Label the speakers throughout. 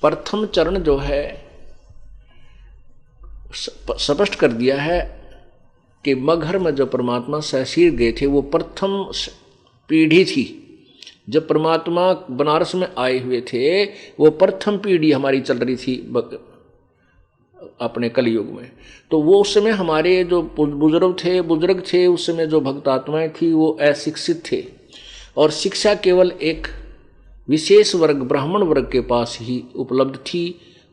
Speaker 1: प्रथम चरण जो है स्पष्ट कर दिया है कि मगहर में जो परमात्मा सहसीर गए थे वो प्रथम पीढ़ी थी। जब परमात्मा बनारस में आए हुए थे वो प्रथम पीढ़ी हमारी चल रही थी अपने कलयुग में। तो वो उस समय हमारे जो बुजुर्ग थे उस समय जो भक्त आत्माएं थी वो अशिक्षित थे, और शिक्षा केवल एक विशेष वर्ग ब्राह्मण वर्ग के पास ही उपलब्ध थी।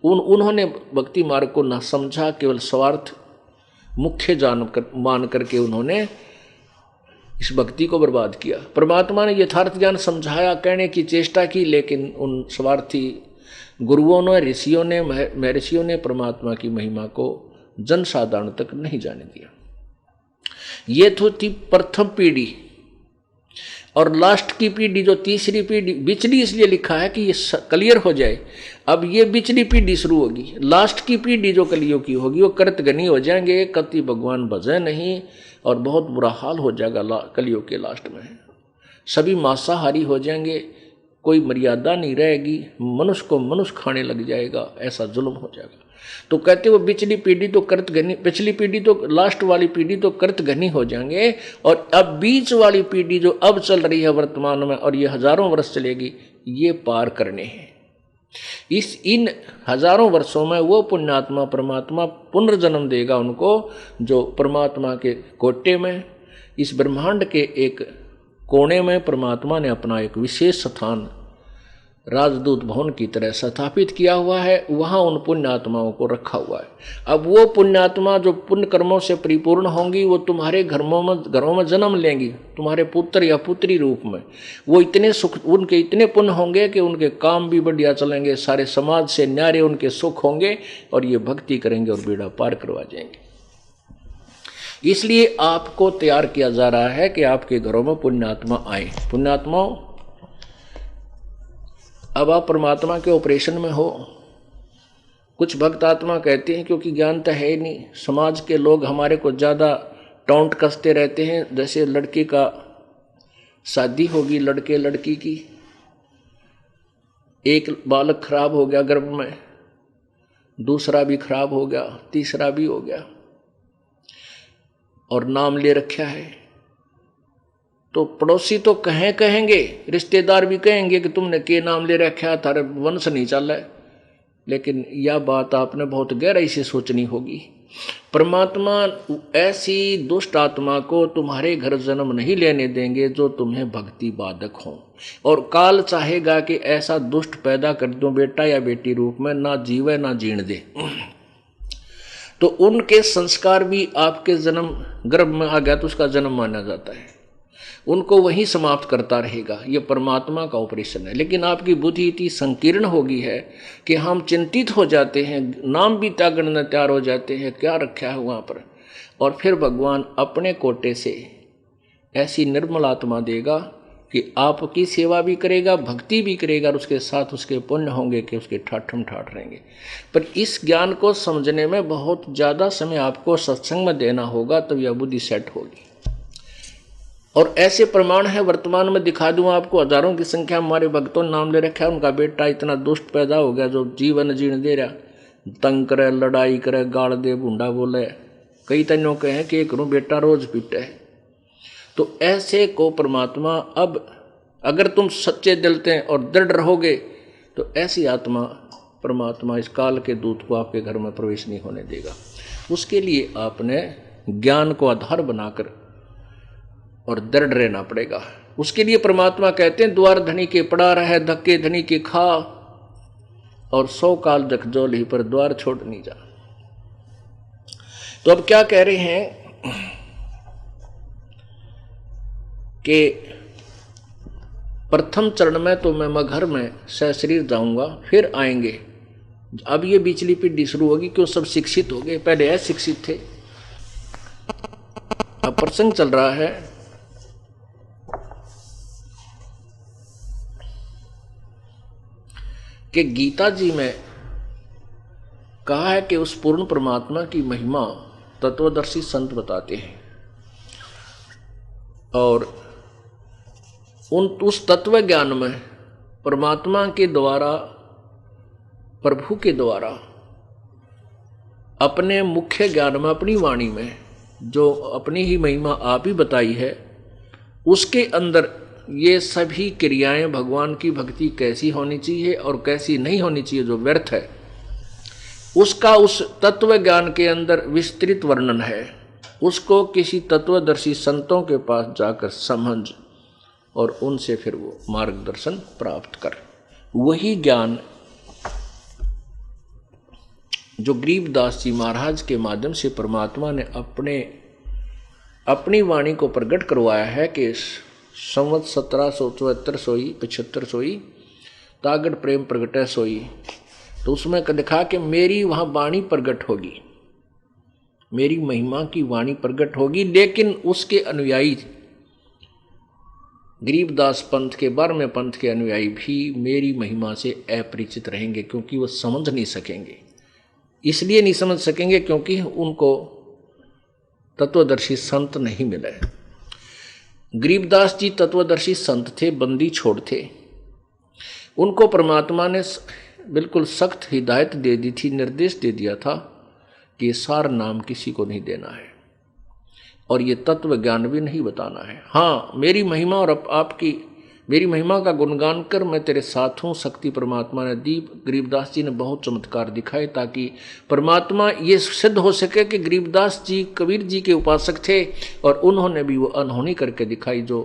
Speaker 1: उन्होंने भक्ति मार्ग को न समझा, केवल स्वार्थ मुख्य मान करके उन्होंने इस भक्ति को बर्बाद किया। परमात्मा ने यथार्थ ज्ञान समझाया, कहने की चेष्टा की, लेकिन उन स्वार्थी गुरुओं ने, ऋषियों ने, महर्षियों ने परमात्मा की महिमा को जनसाधारण तक नहीं जाने दिया। ये तो थी प्रथम पीढ़ी। और लास्ट की पीढ़ी जो तीसरी पीढ़ी, बिचली इसलिए लिखा है कि ये क्लियर हो जाए। अब ये बिचली पीढ़ी शुरू होगी। लास्ट की पीढ़ी जो कलियों की होगी वो कृतघ्नी हो जाएंगे, कति भगवान भजे नहीं, और बहुत बुरा हाल हो जाएगा कलियों के लास्ट में। सभी मांसाहारी हो जाएंगे, कोई मर्यादा नहीं रहेगी, मनुष्य को मनुष्य खाने लग जाएगा, ऐसा जुल्म हो जाएगा। तो कहते वो पिछली पीढ़ी तो कृतघ्नी, पिछली पीढ़ी तो लास्ट वाली पीढ़ी तो कृतघ्नी हो जाएंगे, और अब बीच वाली पीढ़ी जो अब चल रही है वर्तमान में, और ये हजारों वर्ष चलेगी, ये पार करने हैं। इन हजारों वर्षों में वो पुण्यात्मा परमात्मा पुनर्जन्म देगा उनको, जो परमात्मा के कोटे में, इस ब्रह्मांड के एक कोने में परमात्मा ने अपना एक विशेष स्थान राजदूत भवन की तरह स्थापित किया हुआ है। वहां उन पुण्यात्माओं को रखा हुआ है। अब वो पुण्यात्मा जो पुण्य कर्मों से परिपूर्ण होंगी वो तुम्हारे घरों में जन्म लेंगी, तुम्हारे पुत्र या पुत्री रूप में। वो इतने सुख, उनके इतने पुण्य होंगे कि उनके काम भी बढ़िया चलेंगे, सारे समाज से न्यारे उनके सुख होंगे, और ये भक्ति करेंगे और बेड़ा पार करवा जाएंगे। इसलिए आपको तैयार किया जा रहा है कि आपके घरों में पुण्यात्मा आए। पुण्यात्माओं, अब आप परमात्मा के ऑपरेशन में हो। कुछ भक्त आत्मा कहते हैं क्योंकि ज्ञान तो है ही नहीं, समाज के लोग हमारे को ज़्यादा टॉन्ट कसते रहते हैं। जैसे लड़के का शादी होगी, लड़के लड़की की, एक बालक खराब हो गया गर्भ में, दूसरा भी खराब हो गया, तीसरा भी हो गया, और नाम ले रखा है, तो पड़ोसी तो कहेंगे, रिश्तेदार भी कहेंगे कि तुमने के नाम ले रखा, थारे वंश नहीं चल रहा है। लेकिन यह बात आपने बहुत गहराई से सोचनी होगी। परमात्मा ऐसी दुष्ट आत्मा को तुम्हारे घर जन्म नहीं लेने देंगे जो तुम्हें भक्ति बाधक हो, और काल चाहेगा कि ऐसा दुष्ट पैदा कर दो बेटा या बेटी रूप में, ना जीवे ना जीण दे। तो उनके संस्कार भी आपके जन्म गर्भ में आ गया तो उसका जन्म माना जाता है, उनको वहीं समाप्त करता रहेगा। ये परमात्मा का ऑपरेशन है। लेकिन आपकी बुद्धि इतनी संकीर्ण हो गई है कि हम चिंतित हो जाते हैं, नाम भी त्यागने तैयार हो जाते हैं, क्या रखा है वहाँ पर। और फिर भगवान अपने कोटे से ऐसी निर्मल आत्मा देगा कि आपकी सेवा भी करेगा, भक्ति भी करेगा, और उसके साथ उसके पुण्य होंगे कि उसके ठाठम ठाठ रहेंगे। पर इस ज्ञान को समझने में बहुत ज़्यादा समय आपको सत्संग में देना होगा, तब यह बुद्धि सेट होगी। और ऐसे प्रमाण है, वर्तमान में दिखा दूं आपको, हजारों की संख्या हमारे भक्तों ने नाम ले रखा है। उनका बेटा इतना दुष्ट पैदा हो गया जो जीवन जीण दे रहा, तंग करे, लड़ाई करे, गाड़ दे, भूंडा बोले, कई तनों के हैं कि एक रू बेटा रोज पीटे है। तो ऐसे को परमात्मा, अब अगर तुम सच्चे दिल से और दृढ़ रहोगे तो ऐसी आत्मा परमात्मा इस काल के दूत को आपके घर में प्रवेश नहीं होने देगा। उसके लिए आपने ज्ञान को आधार बनाकर और दृढ़ रहना पड़ेगा। उसके लिए परमात्मा कहते हैं, द्वार धनी के पड़ा रहे, धक्के धनी के खा, और 100 काल जखजोल ही पर द्वार छोड़ नहीं जा। तो अब क्या कह रहे हैं कि प्रथम चरण में तो मैं मगहर में सशरीर जाऊंगा, फिर आएंगे। अब ये बिचली पीढ़ी शुरू होगी, क्यों सब शिक्षित हो गए, पहले अशिक्षित थे। अब प्रसंग चल रहा है कि गीता जी में कहा है कि उस पूर्ण परमात्मा की महिमा तत्वदर्शी संत बताते हैं, और उस तत्व ज्ञान में परमात्मा के द्वारा प्रभु के द्वारा अपने मुख्य ज्ञान में, अपनी वाणी में जो अपनी ही महिमा आप ही बताई है, उसके अंदर ये सभी क्रियाएं भगवान की भक्ति कैसी होनी चाहिए और कैसी नहीं होनी चाहिए, जो व्यर्थ है, उसका उस तत्व ज्ञान के अंदर विस्तृत वर्णन है। उसको किसी तत्वदर्शी संतों के पास जाकर समझ और उनसे फिर वो मार्गदर्शन प्राप्त कर। वही ज्ञान जो गरीबदास जी महाराज के माध्यम से परमात्मा ने अपनी वाणी को प्रकट करवाया है कि संवत 1774 सोई 75 सोई तागड़ प्रेम प्रगटै सोई, तो उसमें लिखा कि मेरी वहां वाणी प्रकट होगी, मेरी महिमा की वाणी प्रकट होगी, लेकिन उसके अनुयायी गरीबदास पंथ के 12वें पंथ के अनुयायी भी मेरी महिमा से अपरिचित रहेंगे, क्योंकि वो समझ नहीं सकेंगे। इसलिए नहीं समझ सकेंगे क्योंकि उनको तत्वदर्शी संत नहीं मिले। गरीबदास जी तत्वदर्शी संत थे, बंदी छोड़ थे। उनको परमात्मा ने बिल्कुल सख्त हिदायत दे दी थी, निर्देश दे दिया था कि सार नाम किसी को नहीं देना है और ये तत्व ज्ञान भी नहीं बताना है। हाँ, मेरी महिमा और आपकी मेरी महिमा का गुणगान कर, मैं तेरे साथ हूँ, शक्ति परमात्मा ने दी। गरीबदास जी ने बहुत चमत्कार दिखाए ताकि परमात्मा ये सिद्ध हो सके कि गरीबदास जी कबीर जी के उपासक थे और उन्होंने भी वो अनहोनी करके दिखाई जो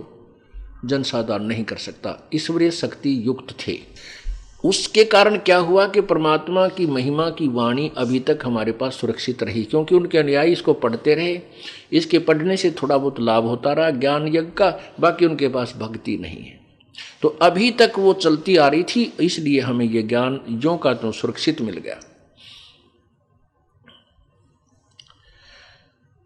Speaker 1: जनसाधारण नहीं कर सकता। ईश्वरीय शक्ति युक्त थे। उसके कारण क्या हुआ कि परमात्मा की महिमा की वाणी अभी तक हमारे पास सुरक्षित रही, क्योंकि उनके अनुयायी इसको पढ़ते रहे। इसके पढ़ने से थोड़ा बहुत लाभ होता रहा ज्ञान यज्ञ का, बाकी उनके पास भक्ति नहीं है। तो अभी तक वो चलती आ रही थी, इसलिए हमें ये ज्ञान यों का तो सुरक्षित मिल गया।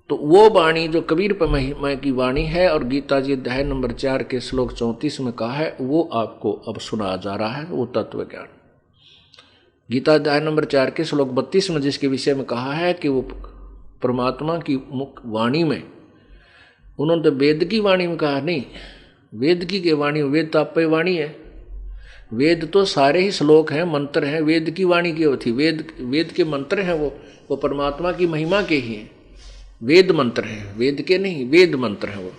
Speaker 1: तो वो वाणी जो कबीर महिमा की वाणी है और गीता जी अध्याय नंबर 4 के श्लोक 34 में कहा है, वो आपको अब सुना जा रहा है। वो तत्व ज्ञान गीता अध्याय नंबर 4 के श्लोक 32 में जिसके विषय में कहा है कि वो परमात्मा की मुख्य वाणी में, उन्होंने तो वेद की वाणी में कहा नहीं, वेद की वाणी, वेद तो आपे वाणी है, वेद तो सारे ही श्लोक हैं, मंत्र हैं। वेद की वाणी की थी, वेद के मंत्र हैं, वो परमात्मा की महिमा के ही हैं। वेद मंत्र हैं, वेद के नहीं, वेद मंत्र हैं वो।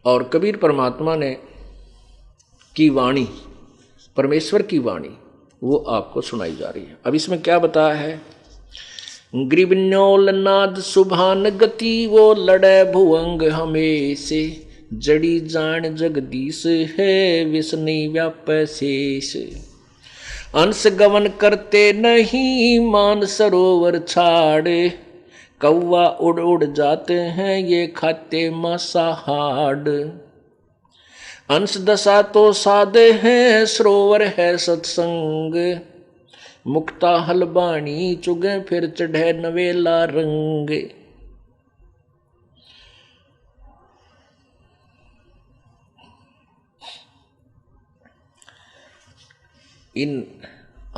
Speaker 1: और कबीर परमात्मा ने की वाणी, परमेश्वर की वाणी, वो आपको सुनाई जा रही है। अब इसमें क्या बताया है? ग्रीवन्योल नाद सुभान गति, वो लड़े भुवंग हमेशे, जड़ी जान जगदीश है, विष्णु व्याप शेष। अंश गवन करते नहीं, मान सरोवर छाड़े, कौवा उड़ उड़ जाते हैं, ये खाते मांसाहार। अंश दशा तो साधे हैं, सरोवर है सत्संग, मुक्ता हलबाणी चुगे फिर चढ़े नवेला रंग। इन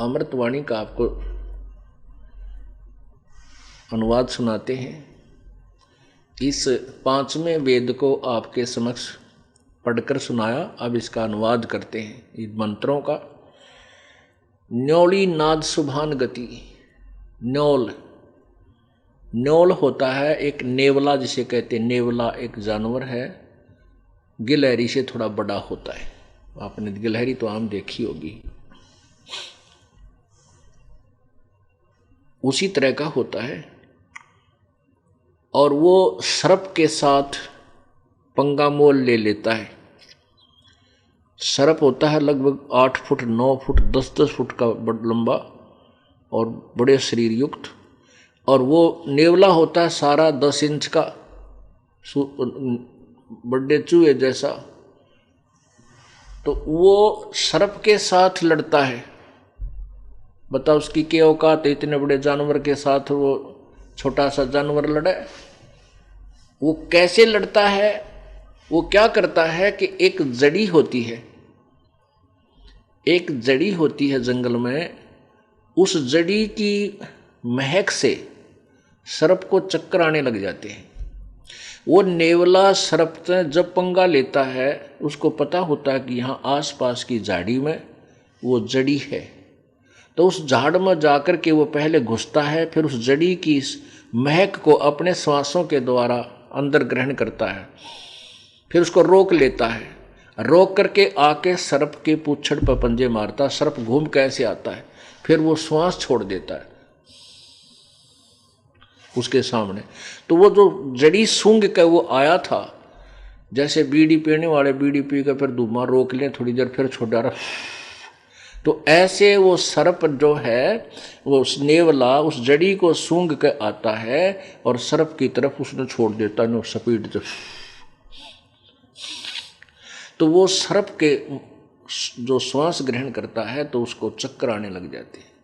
Speaker 1: अमृतवाणी का आपको अनुवाद सुनाते हैं। इस 5वें वेद को आपके समक्ष पढ़कर सुनाया, अब इसका अनुवाद करते हैं इन मंत्रों का। न्योली नाद सुभान गति। न्योल होता है एक नेवला, जिसे कहते हैं नेवला, एक जानवर है, गिलहरी से थोड़ा बड़ा होता है। आपने गिलहरी तो आम देखी होगी, उसी तरह का होता है। और वो सर्प के साथ पंगा मोल ले लेता है। सर्प होता है लगभग 8 फुट 9 फुट 10-10 फुट का लंबा और बड़े शरीर युक्त, और वो नेवला होता है सारा 10 इंच का, बड़े चूहे जैसा। तो वो सर्प के साथ लड़ता है। बताओ उसकी क्या औकात है, इतने बड़े जानवर के साथ वो छोटा सा जानवर लड़े। वो कैसे लड़ता है? वो क्या करता है कि एक जड़ी होती है, एक जड़ी होती है जंगल में, उस जड़ी की महक से सर्प को चक्कर आने लग जाते हैं। वो नेवला सर्प जब पंगा लेता है, उसको पता होता है कि यहाँ आसपास की झाड़ी में वो जड़ी है, तो उस झाड़ में जाकर के वो पहले घुसता है, फिर उस जड़ी की महक को अपने श्वासों के द्वारा अंदर ग्रहण करता है, फिर उसको रोक लेता है, रोक करके आके सर्प के पूंछड़ पर पंजे मारता, सर्प घूम कैसे आता है, फिर वो श्वास छोड़ देता है उसके सामने। तो वो जो जड़ी सूंघ के वो आया था, जैसे बीड़ी पीने वाले बीड़ी पी कर फिर धुआं रोक लें थोड़ी देर फिर छोड़ा रहा, तो ऐसे वो सर्प जो है वो उस नेवला उस जड़ी को सूंघ के आता है और सर्प की तरफ उसने छोड़ देता है स्पीड से। तो वो सर्प के जो श्वास ग्रहण करता है तो उसको चक्कर आने लग जाते हैं।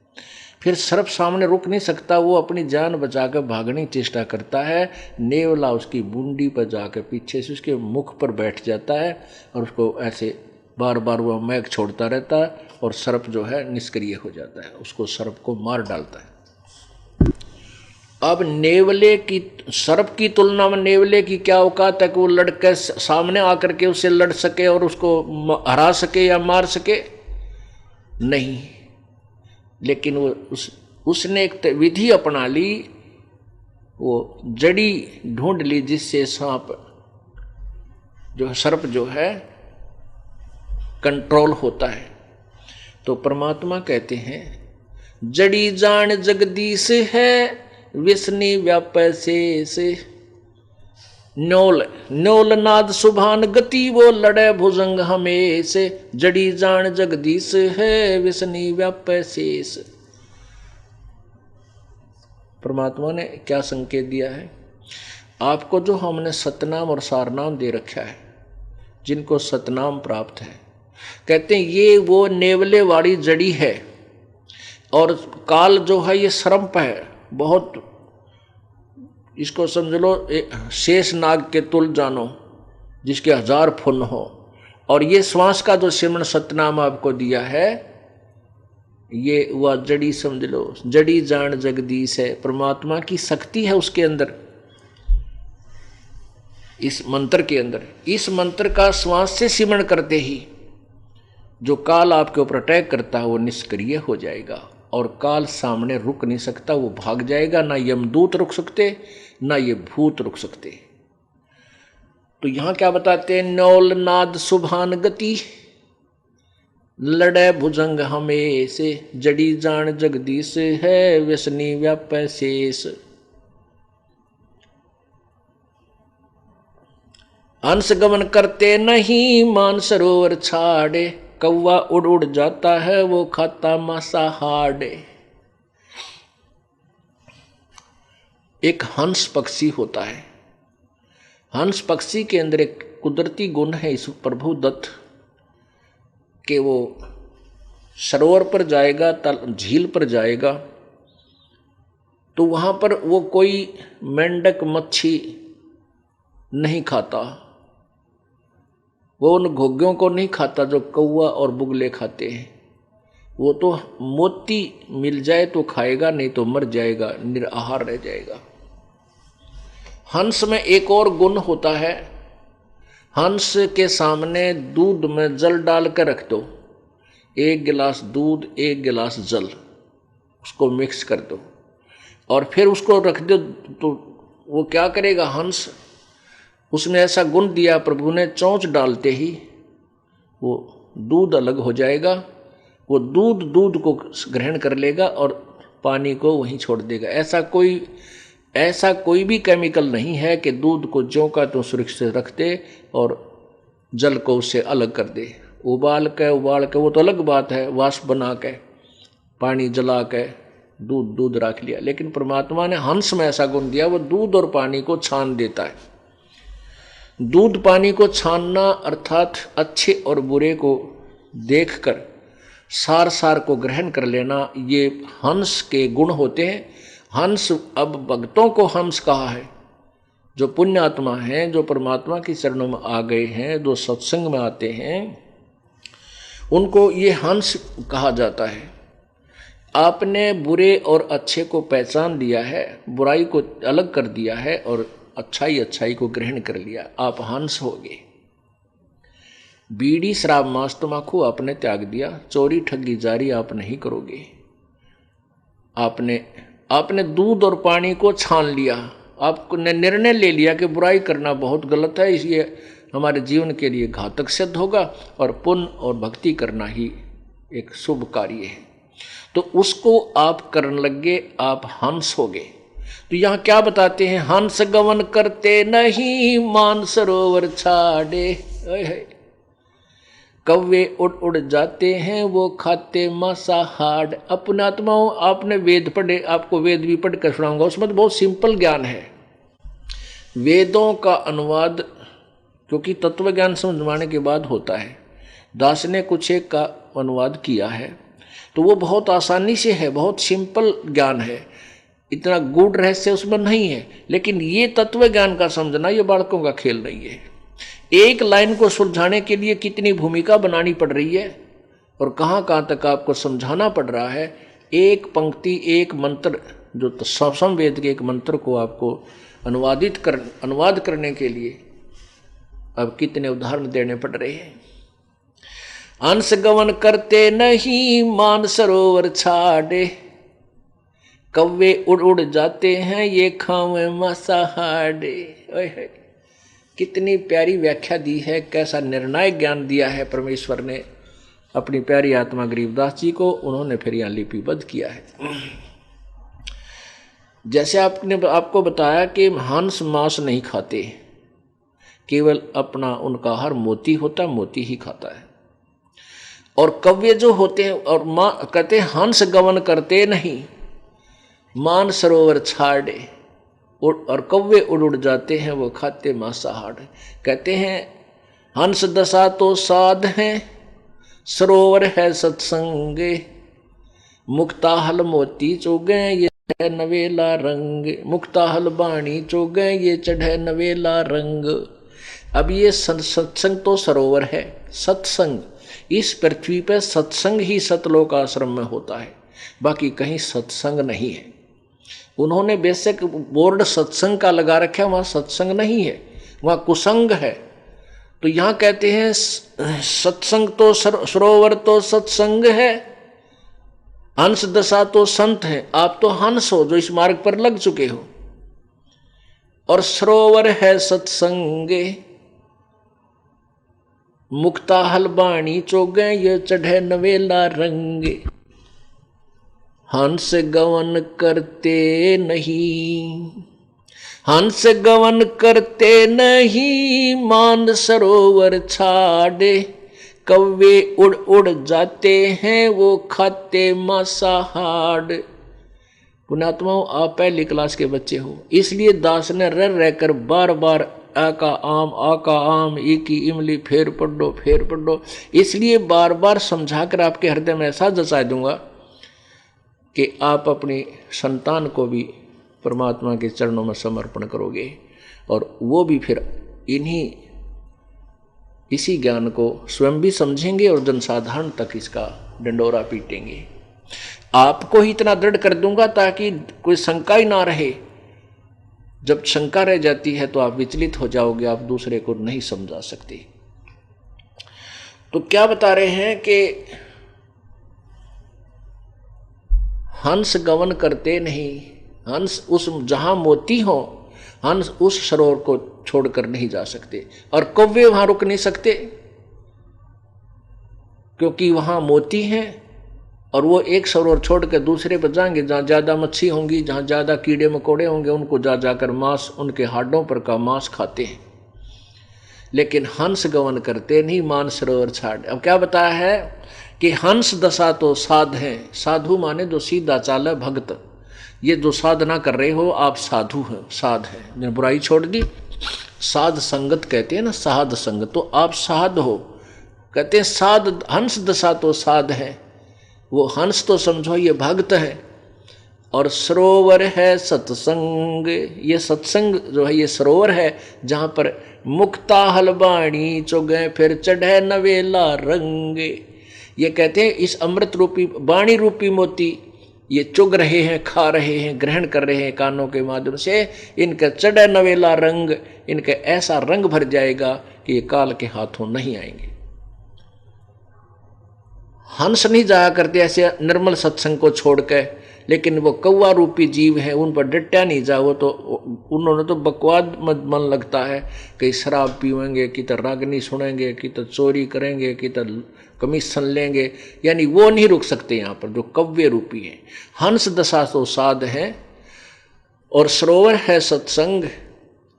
Speaker 1: फिर सर्प सामने रुक नहीं सकता, वो अपनी जान बचाकर भागने की चेष्टा करता है। नेवला उसकी बूंदी पर जाकर पीछे से उसके मुख पर बैठ जाता है और उसको ऐसे बार बार वो महक छोड़ता रहता है और सर्प जो है निष्क्रिय हो जाता है, उसको सर्प को मार डालता है। अब नेवले की सर्प की तुलना में नेवले की क्या औकात है कि वो लड़के सामने आकर के उससे लड़ सके और उसको हरा सके या मार सके? नहीं। लेकिन वो उसने एक विधि अपना ली, वो जड़ी ढूंढ ली जिससे सांप जो सर्प जो है कंट्रोल होता है। तो परमात्मा कहते हैं जड़ी जान जगदीश है विष्णु व्यापै शेष, न्योल नाद सुभान गति वो लड़े भुजंग हमेश, जड़ी जान जगदीश है विष्णु व्यापै शेष। परमात्मा ने क्या संकेत दिया है? आपको जो हमने सतनाम और सारनाम दे रखा है, जिनको सतनाम प्राप्त है, कहते हैं ये वो नेवले वाली जड़ी है और काल जो है ये सर्प है, बहुत इसको समझ लो शेष नाग के तुल जानो जिसके 1000 फुन हो। और ये श्वास का जो सिमरण सतनाम आपको दिया है, ये वह जड़ी समझ लो, जड़ी जान जगदीश है, परमात्मा की शक्ति है उसके अंदर, इस मंत्र के अंदर। इस मंत्र का श्वास से सिमरण करते ही जो काल आपके ऊपर अटैक करता है वो निष्क्रिय हो जाएगा और काल सामने रुक नहीं सकता, वो भाग जाएगा। ना यमदूत रुक सकते, ना ये भूत रुक सकते। तो यहां क्या बताते हैं? न्योल नाद सुभान गति लड़े भुजंग हमेश, जड़ी जान जगदीश है विष्णु व्यापै शेष। हंस गमन करते नहीं मान सरोवर छाड़े, कौवा उड़ उड़ जाता है वो खाता मांसाहार। एक हंस पक्षी होता है, हंस पक्षी के अंदर एक कुदरती गुण है इस प्रभु दत्त कि वो सरोवर पर जाएगा, झील पर जाएगा, तो वहां पर वो कोई मेंढक मच्छी नहीं खाता, वो उन घोग्यों को नहीं खाता जो कौवा और बुगले खाते हैं। वो तो मोती मिल जाए तो खाएगा, नहीं तो मर जाएगा, निराहार रह जाएगा। हंस में एक और गुण होता है, हंस के सामने दूध में जल डाल कर रख दो, 1 गिलास दूध 1 गिलास जल, उसको मिक्स कर दो और फिर उसको रख दो, तो वो क्या करेगा? हंस, उसमें ऐसा गुण दिया प्रभु ने, चोंच डालते ही वो दूध अलग हो जाएगा, वो दूध को ग्रहण कर लेगा और पानी को वहीं छोड़ देगा। ऐसा कोई भी केमिकल नहीं है कि दूध को ज्यों का तो सुरक्षित रख दे और जल को उससे अलग कर दे। उबाल के वो तो अलग बात है, वाष्प बना के पानी जला के दूध रख लिया, लेकिन परमात्मा ने हंस में ऐसा गुण दिया, वो दूध और पानी को छान देता है। दूध पानी को छानना अर्थात अच्छे और बुरे को देखकर सार को ग्रहण कर लेना, ये हंस के गुण होते हैं। हंस, अब भक्तों को हंस कहा है, जो पुण्य आत्मा हैं, जो परमात्मा की चरणों में आ गए हैं, जो सत्संग में आते हैं, उनको ये हंस कहा जाता है। आपने बुरे और अच्छे को पहचान लिया है, बुराई को अलग कर दिया है और अच्छाई को ग्रहण कर लिया, आप हंस हो गए। बीड़ी शराब मांस तम्बाकू आपने त्याग दिया, चोरी ठगी जारी आप नहीं करोगे, आपने दूध और पानी को छान लिया, आपने निर्णय ले लिया कि बुराई करना बहुत गलत है, इसलिए हमारे जीवन के लिए घातक सिद्ध होगा और पुण्य और भक्ति करना ही एक शुभ कार्य है। तो उसको आप करने लगे, आप हंस हो गए। तो यहाँ क्या बताते हैं, हंस गमन करते नहीं मान सरोवर छाड़े, कौवे उड़ उड़ जाते हैं वो खाते मांसाहार। अपने आत्माओं, आपने वेद पढ़े, आपको वेद भी पढ़ कर सुनाऊंगा, उसमें तो बहुत सिंपल ज्ञान है। वेदों का अनुवाद क्योंकि तत्व ज्ञान समझवाने के बाद होता है, दास ने कुछ एक का अनुवाद किया है, तो वो बहुत आसानी से है, बहुत सिंपल ज्ञान है, इतना गूढ़ रहस्य उसमें नहीं है। लेकिन ये तत्व ज्ञान का समझना ये बालकों का खेल नहीं है। एक लाइन को सुलझाने के लिए कितनी भूमिका बनानी पड़ रही है और कहाँ कहाँ तक आपको समझाना पड़ रहा है। एक पंक्ति, एक मंत्र, जो समवेद के एक मंत्र को आपको अनुवाद करने के लिए अब कितने उदाहरण देने पड़ रहे हैं। अंश गमन करते नहीं मान सरोवर छाड़े, कौवे उड़ उड़ जाते हैं ये खावे मांसाहारे। कितनी प्यारी व्याख्या दी है, कैसा निर्णायक ज्ञान दिया है परमेश्वर ने अपनी प्यारी आत्मा गरीबदास जी को, उन्होंने फिर यहाँ लिपिबद्ध किया है। जैसे आपको बताया कि हंस मांस नहीं खाते, केवल अपना उनका आहार मोती होता, मोती ही खाता है। और कव्य जो होते हैं और कहते हैं हंस गमन करते नहीं मान सरोवर छाड़े, और कौवे उड़ उड़ जाते हैं वो खाते मांसाहार। कहते हैं हंस दशा तो साध है, सरोवर है सत्संगे, मुक्ताहल मोती चोगे ये चढ़े नवेला रंग, मुक्ताहल बाणी चोगे ये चढ़े नवेला रंग। अब ये सत्संग तो सरोवर है, सत्संग, इस पृथ्वी पर सत्संग ही सतलोक आश्रम में होता है, बाकी कहीं सत्संग नहीं है। उन्होंने बेशक बोर्ड सत्संग का लगा रखा है, वहां सत्संग नहीं है, वहां कुसंग है। तो यहां कहते हैं सत्संग तो सरोवर तो सत्संग है, हंस दशा तो संत है। आप तो हंस हो जो इस मार्ग पर लग चुके हो, और सरोवर है सत्संगे, मुक्ताहल बाणी चोगे ये चढ़े नवेला रंगे। हंस गवन करते नहीं, हंस गवन करते नहीं मान सरोवर छाड़े, कौवे उड़ उड़ जाते हैं वो खाते मांसाहार। पुण्यात्माओं, आप पहली क्लास के बच्चे हो, इसलिए दास ने रह रहकर बार बार आ का आम ई की इमली फेर पढ़ो, इसलिए बार बार समझाकर आपके हृदय में ऐसा जचा दूंगा कि आप अपनी संतान को भी परमात्मा के चरणों में समर्पण करोगे, और वो भी फिर इसी ज्ञान को स्वयं भी समझेंगे और जनसाधारण तक इसका डंडोरा पीटेंगे। आपको ही इतना दृढ़ कर दूंगा ताकि कोई शंका ही ना रहे। जब शंका रह जाती है तो आप विचलित हो जाओगे, आप दूसरे को नहीं समझा सकते। तो क्या बता रहे हैं कि हंस गमन करते नहीं, हंस उस जहां मोती हो, हंस उस सरोवर को छोड़कर नहीं जा सकते, और कौवे वहां रुक नहीं सकते क्योंकि वहां मोती हैं, और वो एक सरोवर छोड़ के दूसरे पर जाएंगे जहां ज्यादा मच्छी होंगी, जहां ज्यादा कीड़े मकोड़े होंगे, उनको जा जाकर मांस, उनके हाडों पर का मांस खाते हैं। लेकिन हंस गमन करते नहीं मान सरोवर छाड़। अब क्या बताया है कि हंस दशा तो साध हैं, साधु माने जो सीधा चाल है, भक्त। ये जो साधना कर रहे हो आप साधु हैं, साध है, जिन्होंने बुराई छोड़ दी, साध संगत कहते हैं ना, साध संग, तो आप साध हो। कहते हैं साध, हंस दशा तो साध है, वो हंस तो समझो ये भक्त है, और सरोवर है सत्संग, ये सत्संग जो है ये सरोवर है जहां पर मुक्ता हलबाणी चुगे फिर चढ़े नवेला रंगे। ये कहते हैं इस अमृत रूपी बाणी रूपी मोती ये चुग रहे हैं, खा रहे हैं, ग्रहण कर रहे हैं कानों के माध्यम से, इनका चढ़े नवेला रंग, इनका ऐसा रंग भर जाएगा कि ये काल के हाथों नहीं आएंगे। हंस नहीं जाया करते ऐसे निर्मल सत्संग को छोड़ के लेकिन वो कौवा रूपी जीव है, उन पर डटा नहीं जाओ तो उन्होंने तो बकवाद मन लगता है कि शराब पीवेंगे, कि तो रागनी सुनेंगे, कि तो चोरी करेंगे, कि तो कमीशन लेंगे, यानी वो नहीं रुक सकते यहाँ पर जो कव्य रूपी है। हंस दशा तो साध है और सरोवर है सत्संग,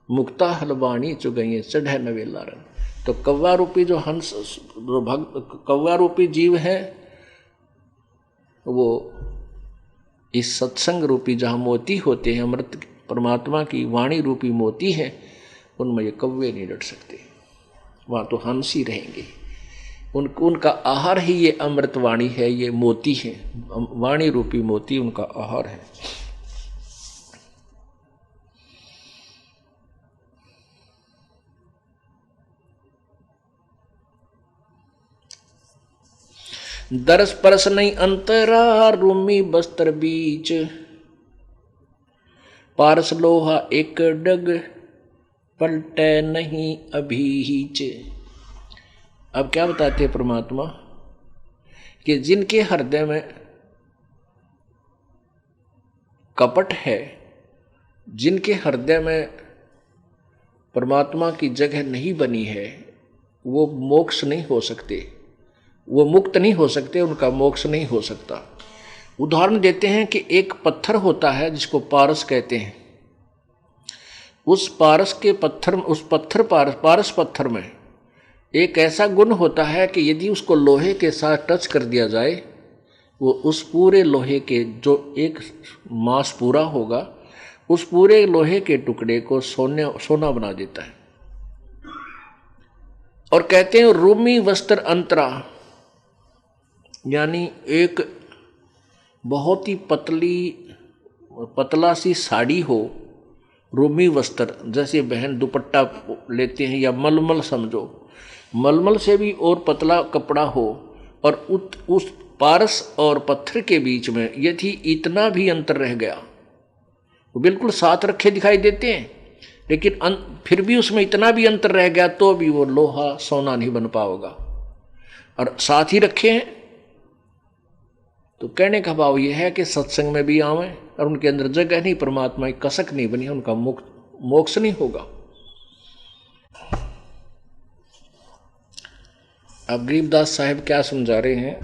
Speaker 1: मुक्ता हलवाणी चुगई चढ़े नवेला रंग। तो कौवा रूपी जो हंस, जो कौवा रूपी जीव है, वो इस सत्संग रूपी जहाँ मोती होते हैं, अमृत परमात्मा की वाणी रूपी मोती है, उनमें ये कौवे नहीं डट सकते, वहाँ तो हंस ही रहेंगे। उनका आहार ही ये अमृत वाणी है, ये मोती है, वाणी रूपी मोती उनका आहार है। दरस परस नहीं अंतरा, रूमी बस्तर बीच, पारस लोहा एक डग, पलटे नहीं अभीच। अब क्या बताते हैं परमात्मा कि जिनके हृदय में कपट है, जिनके हृदय में परमात्मा की जगह नहीं बनी है, वो मोक्ष नहीं हो सकते, वो मुक्त नहीं हो सकते, उनका मोक्ष नहीं हो सकता। उदाहरण देते हैं कि एक पत्थर होता है जिसको पारस कहते हैं। उस पारस के पत्थर, उस पत्थर पारस पत्थर में एक ऐसा गुण होता है कि यदि उसको लोहे के साथ टच कर दिया जाए, वो उस पूरे लोहे के जो एक मास पूरा होगा, उस पूरे लोहे के टुकड़े को सोना बना देता है। और कहते हैं रूमी वस्त्र अंतरा, यानी एक बहुत ही पतला सी साड़ी हो, रूमी वस्त्र, जैसे बहन दुपट्टा लेते हैं, या मलमल समझो, मलमल से भी और पतला कपड़ा हो, और उस पारस और पत्थर के बीच में यदि इतना भी अंतर रह गया, वो बिल्कुल साथ रखे दिखाई देते हैं, लेकिन फिर भी उसमें इतना भी अंतर रह गया तो भी वो लोहा सोना नहीं बन पाएगा। और साथ ही रखे हैं तो कहने का भाव यह है कि सत्संग में भी आवे और उनके अंदर जगह नहीं, परमात्मा की कसक नहीं बनी, उनका मोक्ष नहीं होगा। अब गरीबदास साहब क्या समझा रहे हैं?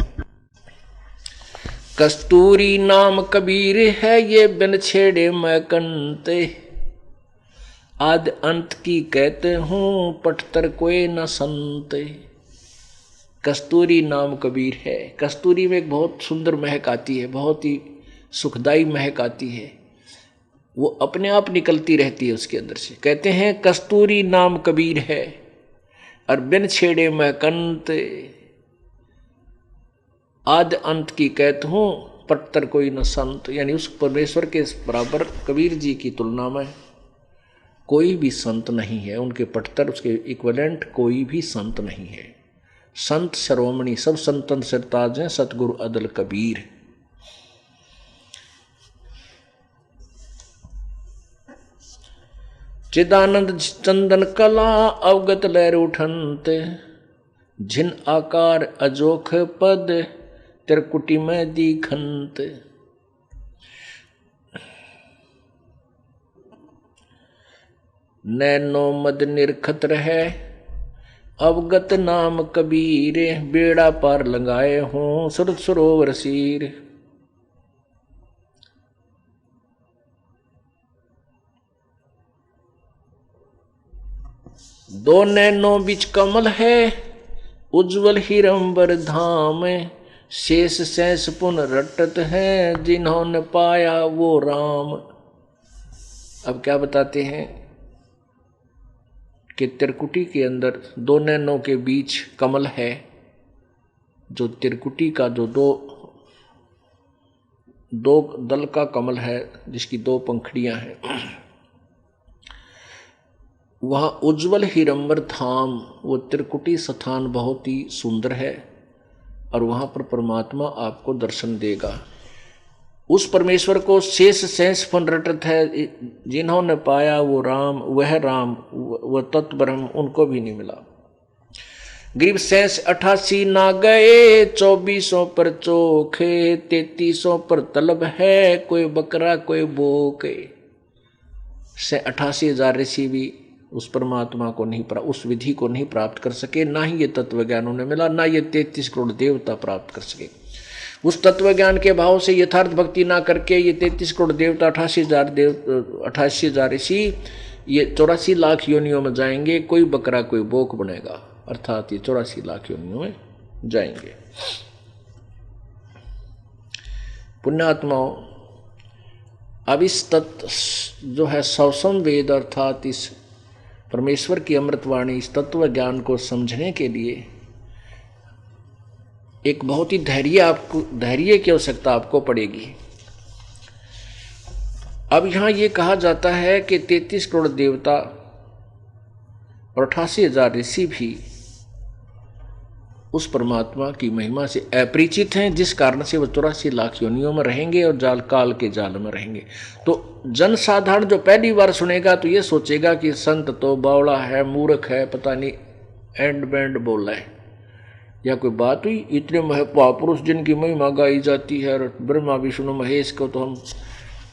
Speaker 1: कस्तूरी नाम कबीर है, ये बिन छेड़े मैं कंते, आद अंत की कहते हूं, पटतर कोई न संते। कस्तूरी नाम कबीर है। कस्तूरी में एक बहुत सुंदर महक आती है, बहुत ही सुखदाई महक आती है, वो अपने आप निकलती रहती है उसके अंदर से। कहते हैं कस्तूरी नाम कबीर है और बिन छेड़े मैं कंत, आद अंत की कहत हूं, पट्टर कोई न संत। यानी उस परमेश्वर के बराबर कबीर जी की तुलना में कोई भी संत नहीं है, उनके पट्टर, उसके इक्विवेलेंट कोई भी संत नहीं है। संत शिरोमणि सब संतन सिरताज हैं, सतगुरु अदल कबीर। चिदानंद चंदन कला अवगत लहर उठंत, जिन आकार अजोख पद त्रिकुटी में दीखंत। नैनो मद निरखत रहे अवगत नाम कबीर, बेड़ा पार लगाए हों सुरत सरोवर सीर। दो नैनो बिच कमल है उज्जवल हिरंबर धाम, शेष शेष पुन रटत हैं जिन्होंने पाया वो राम। अब क्या बताते हैं कि त्रिकुटी के अंदर दो नैनों के बीच कमल है, जो त्रिकुटी का जो दो दल का कमल है जिसकी दो पंखड़ियां हैं, वहाँ उज्जवल हिरंबर धाम, वो त्रिकुटी स्थान बहुत ही सुंदर है और वहाँ पर परमात्मा आपको दर्शन देगा। उस परमेश्वर को शेष शेष फन रटत है, जिन्होंने पाया वो राम, वह राम, वह तत्व ब्रह्म उनको भी नहीं मिला। गरीब 88 ना गए, 2400 पर चोखे, 3300 पर तलब है, कोई बकरा कोई बोके। 88,000 ऋषि भी उस परमात्मा को नहीं उस विधि को नहीं प्राप्त कर सके, ना ही ये तत्व ज्ञान उन्हें मिला, ना ये 33 करोड़ देवता प्राप्त कर सके। उस तत्व ज्ञान के भाव से यथार्थ भक्ति ना करके ये 33 करोड़ देवता 88,000 ऋषि ये 84 लाख योनियों में जाएंगे, कोई बकरा कोई बोक बनेगा, अर्थात ये 84 लाख योनियों में जाएंगे। पुण्यात्माओं, अब इस तत्व जो है सौसम वेद अर्थात इस परमेश्वर की अमृतवाणी, इस तत्व ज्ञान को समझने के लिए एक बहुत ही धैर्य की आवश्यकता आपको पड़ेगी। अब यहां ये कहा जाता है कि 33 करोड़ देवता और 88,000 ऋषि भी उस परमात्मा की महिमा से अपरिचित हैं, जिस कारण से वो 84 लाख योनियों में रहेंगे और जाल काल के जाल में रहेंगे। तो जन साधारण जो पहली बार सुनेगा तो ये सोचेगा कि संत तो बावड़ा है, मूर्ख है, पता नहीं एंड बैंड बोल रहा है, या कोई बात हुई। इतने महापुरुष जिनकी महिमा गाई जाती है, और ब्रह्मा विष्णु महेश को तो हम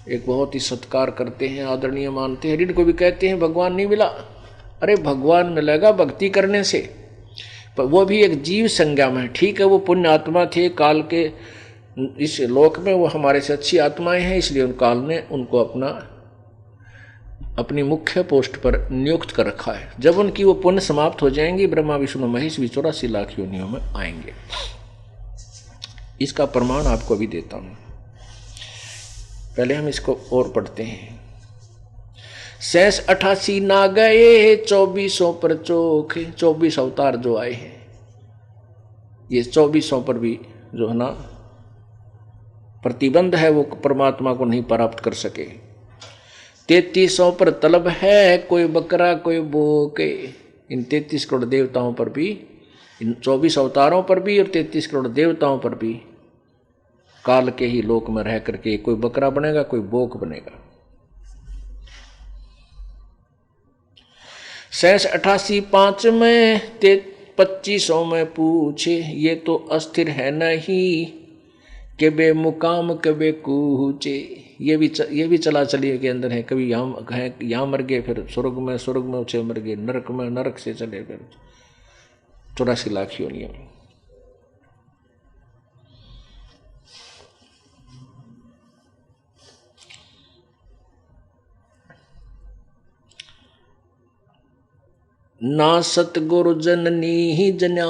Speaker 1: एक बहुत ही सत्कार करते हैं, आदरणीय मानते हैं। इनको भी कहते हैं भगवान नहीं मिला। अरे भगवान मिलेगा भक्ति करने से, पर वो भी एक जीव संज्ञा में। ठीक है, वो पुण्य आत्मा थे, काल के इस लोक में वो हमारे से अच्छी आत्माएं हैं, इसलिए उन काल ने उनको अपनी मुख्य पोस्ट पर नियुक्त कर रखा है। जब उनकी वो पुण्य समाप्त हो जाएंगी, ब्रह्मा विष्णु महेश भी 84 लाख योनियों में आएंगे। इसका प्रमाण आपको अभी देता हूं। पहले हम इसको और पढ़ते हैं। 88 ना गए, 2400 पर चोखे। 24 अवतार जो आए हैं, ये 2400 पर भी जो है ना प्रतिबंध है, वो परमात्मा को नहीं प्राप्त कर सके। 3300 पर तलब है, कोई बकरा कोई बोके। इन 33 करोड़ देवताओं पर भी, इन 24 अवतारों पर भी और 33 करोड़ देवताओं पर भी काल के ही लोक में रह करके कोई बकरा बनेगा कोई बोक बनेगा। 88 5 में 2500 में पूछे, ये तो अस्थिर है नहीं, के बेमुकाम कबे कूचे। ये भी चला चलिए के अंदर है। कभी यहाँ मर गए, फिर स्वर्ग में उसे मर गए, नरक में, नरक से चले फिर 84 लाख योनियों में। ना सतगुरु जननी ही जन्या।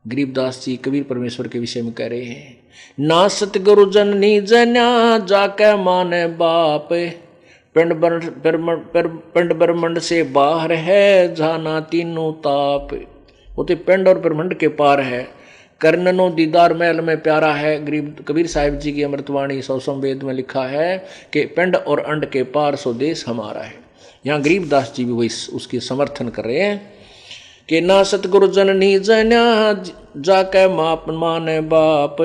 Speaker 1: गरीबदास जी कबीर परमेश्वर के विषय में कह रहे हैं, ना सतगुरु जननी जन्या, जाके माने बाप, पिंड ब्रह्मंड से बाहर है, जाना तीनों ताप। वो तो पिंड और ब्रह्मंड के पार है, कर्णनो दीदार महल में प्यारा है। गरीब कबीर साहिब जी की अमृतवाणी सौसम वेद में लिखा है कि पिंड और अंड के पार सो देश हमारा है। यहाँ गरीबदास जी भी वही उसकी समर्थन कर रहे हैं कि ना सतगुरु जननी जन्या, जाके माप माने बाप,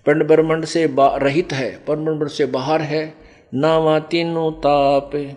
Speaker 1: पिंड ब्रह्मंड से रहित है, ब्रह्मंड से बाहर है, नावा तीनों ताप।